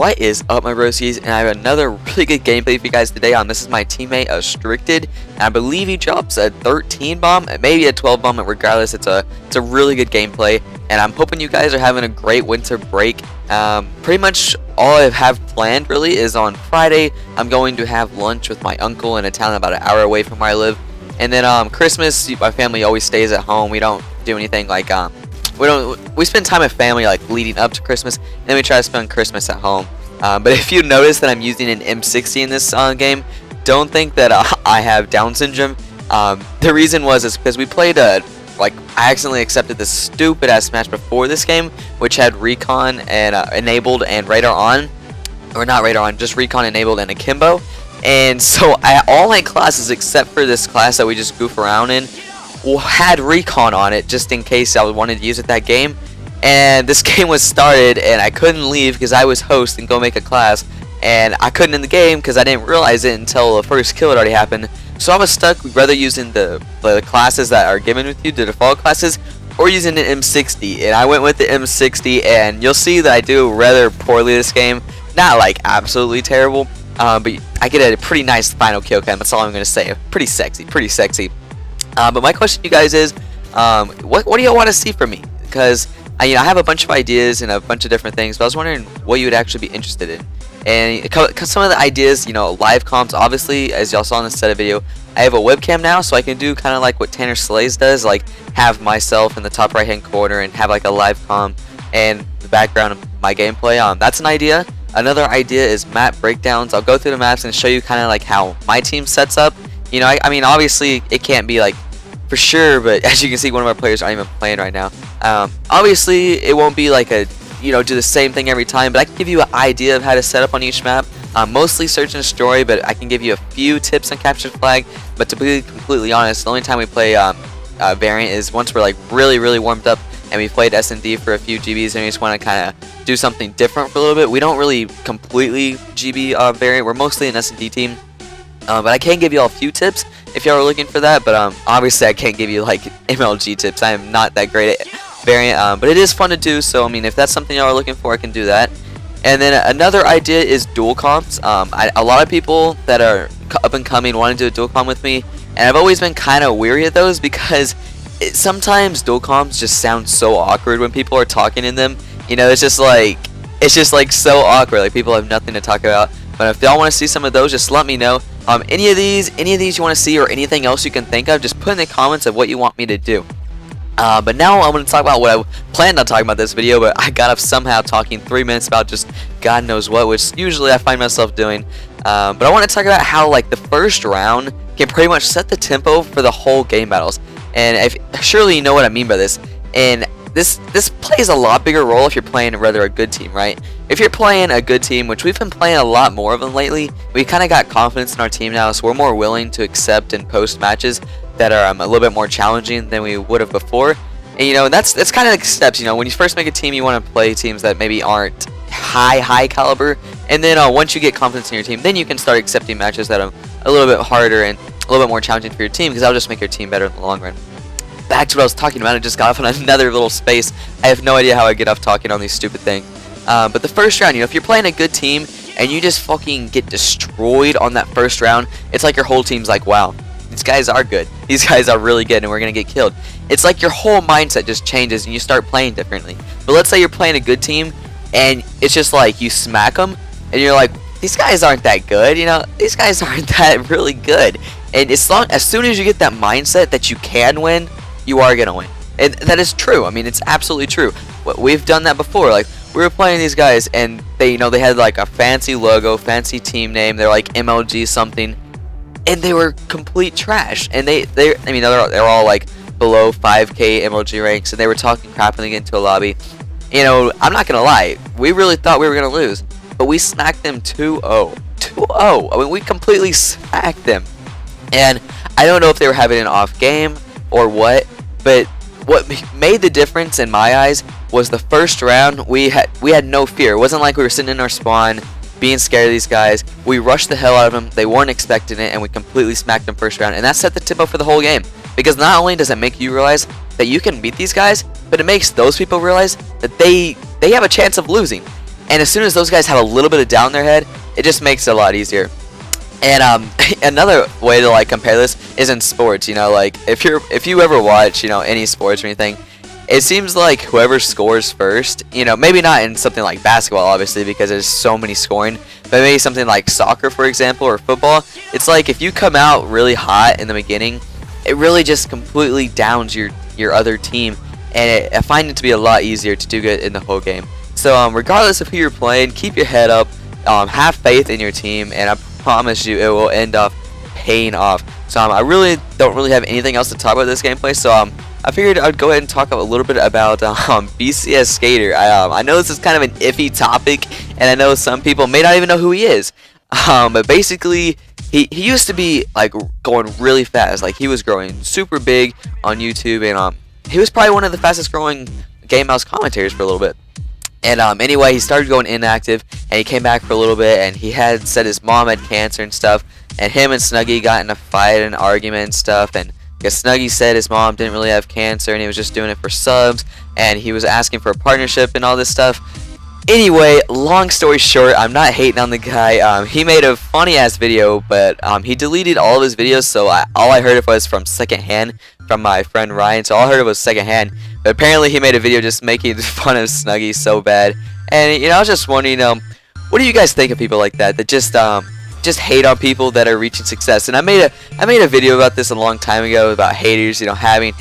What is up, my broskies? And I have another really good gameplay for you guys today. This is my teammate Restricted, and I believe he drops a 13 bomb, maybe a 12 bomb. Regardless, it's a really good gameplay, and I'm hoping you guys are having a great winter break. Pretty much all I have planned really is on Friday. I'm going to have lunch with my uncle in a town about an hour away from where I live, and then Christmas, my family always stays at home. We don't do anything like we spend time with family like leading up to Christmas, and then we try to spend Christmas at home. But if you notice that I'm using an M60 in this game, don't think that I have Down syndrome. The reason is because we played I accidentally accepted this stupid ass match before this game, which had recon and enabled and radar on, or not radar on, just recon enabled and akimbo. And so all my classes except for this class that we just goof around in had recon on it, just in case I wanted to use it that game. And this game was started and I couldn't leave because I was host and go make a class, and I couldn't in the game because I didn't realize it until the first kill had already happened. So I was stuck with whether using the classes that are given with you, the default classes, or using an M60, and I went with the M60, and you'll see that I do rather poorly this game. Not like absolutely terrible, but I get a pretty nice final kill cam. That's all I'm gonna say. Pretty sexy. But my question to you guys is, what do y'all want to see from me? Because I have a bunch of ideas and a bunch of different things, but I was wondering what you would actually be interested in. And some of the ideas, live comps, obviously, as y'all saw in the setup video, I have a webcam now, so I can do kind of like what Tanner Slays does, like have myself in the top right hand corner and have like a live comp and the background of my gameplay. That's an idea. Another idea is map breakdowns. I'll go through the maps and show you kind of like how my team sets up. I mean, obviously, it can't be like for sure, but as you can see, one of our players aren't even playing right now. Obviously, it won't be like a, do the same thing every time, but I can give you an idea of how to set up on each map. Mostly search and destroy, but I can give you a few tips on capture flag. But to be completely honest, the only time we play variant is once we're like really warmed up and we played S&D for a few GBs and we just want to kind of do something different for a little bit. We don't really completely GB variant. We're mostly an S&D team. But I can give you all a few tips if y'all are looking for that, but obviously I can't give you like MLG tips. I am not that great at variant, but it is fun to do, so I mean, if that's something y'all are looking for, I can do that. And then another idea is dual comps. A lot of people that are up and coming want to do a dual comp with me, and I've always been kind of weary of those because sometimes dual comps just sound so awkward when people are talking in them. It's just like so awkward, like people have nothing to talk about. But if y'all want to see some of those, just let me know. Any of these you want to see, or anything else you can think of, just put in the comments of what you want me to do. But now I'm going to talk about what I planned on talking about this video, but I got up somehow talking 3 minutes about just God knows what, which usually I find myself doing. But I want to talk about how like the first round can pretty much set the tempo for the whole game battles. And surely you know what I mean by this. And this plays a lot bigger role if you're playing rather a good team, right? If you're playing a good team, which we've been playing a lot more of them lately, we kind of got confidence in our team now, so we're more willing to accept and post matches that are a little bit more challenging than we would have before. And that's kind of like steps. When you first make a team, you want to play teams that maybe aren't high caliber, and then once you get confidence in your team, then you can start accepting matches that are a little bit harder and a little bit more challenging for your team, because that'll just make your team better in the long run. Back to what I was talking about, I just got off on another little space. I have no idea how I get off talking on these stupid things. But the first round, if you're playing a good team and you just fucking get destroyed on that first round, it's like your whole team's like, wow, these guys are good. These guys are really good, and we're going to get killed. It's like your whole mindset just changes and you start playing differently. But let's say you're playing a good team and it's just like you smack them and you're like, these guys aren't that good, these guys aren't that really good. And as soon as you get that mindset that you can win, you are going to win. And that is true. I mean, it's absolutely true. We've done that before. Like, we were playing these guys and they had like a fancy logo, fancy team name. They're like MLG something, and they were complete trash. And they're all like below 5k MLG ranks, and they were talking crap when they get into a lobby. I'm not gonna lie, we really thought we were gonna lose, but we smacked them 2-0. 2-0. I mean, we completely smacked them. And I don't know if they were having an off game or what, but what made the difference in my eyes was the first round. We had no fear. It wasn't like we were sitting in our spawn being scared of these guys. We rushed the hell out of them. They weren't expecting it, and we completely smacked them first round. And that set the tempo for the whole game, because not only does it make you realize that you can beat these guys, but it makes those people realize that they have a chance of losing. And as soon as those guys have a little bit of doubt in their head, it just makes it a lot easier. And another way to like compare this is in sports. You know, like if you ever watch, you know, any sports or anything, it seems like whoever scores first, you know, maybe not in something like basketball, obviously, because there's so many scoring, but maybe something like soccer, for example, or football. It's like if you come out really hot in the beginning, it really just completely downs your other team, and I find it to be a lot easier to do good in the whole game. So regardless of who you're playing, keep your head up, have faith in your team, and I promise you it will end up paying off. So I really don't have anything else to talk about this gameplay, so I figured I'd go ahead and talk a little bit about BCS Skater. I know this is kind of an iffy topic, and I know some people may not even know who he is. But basically, he used to be like going really fast. Like he was growing super big on YouTube, and he was probably one of the fastest growing Game Mouse commentators for a little bit. And anyway, he started going inactive, and he came back for a little bit, and he had said his mom had cancer and stuff, and him and Snuggy got in a fight and argument and stuff, and because Snuggy said his mom didn't really have cancer and he was just doing it for subs, and he was asking for a partnership and all this stuff. Anyway, long story short, I'm not hating on the guy. He made a funny ass video, but he deleted all of his videos, so all I heard of was from secondhand from my friend Ryan. So all I heard of was secondhand. But apparently he made a video just making fun of Snuggy so bad. And you know, I was just wondering, what do you guys think of people like that just hate on people that are reaching success? And I made a video about this a long time ago about haters, you know, having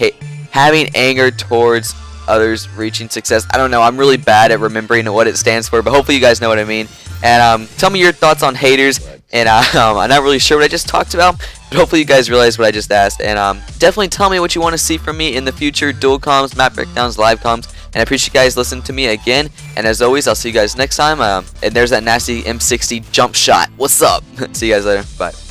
anger towards others reaching success. I don't know, I'm really bad at remembering what it stands for, but hopefully you guys know what I mean. And tell me your thoughts on haters. And I'm not really sure what I just talked about, but hopefully you guys realize what I just asked. And definitely tell me what you want to see from me in the future: dual comms, map breakdowns, live comms. And I appreciate you guys listening to me again. And as always, I'll see you guys next time. And there's that nasty M60 jump shot. What's up? See you guys later. Bye.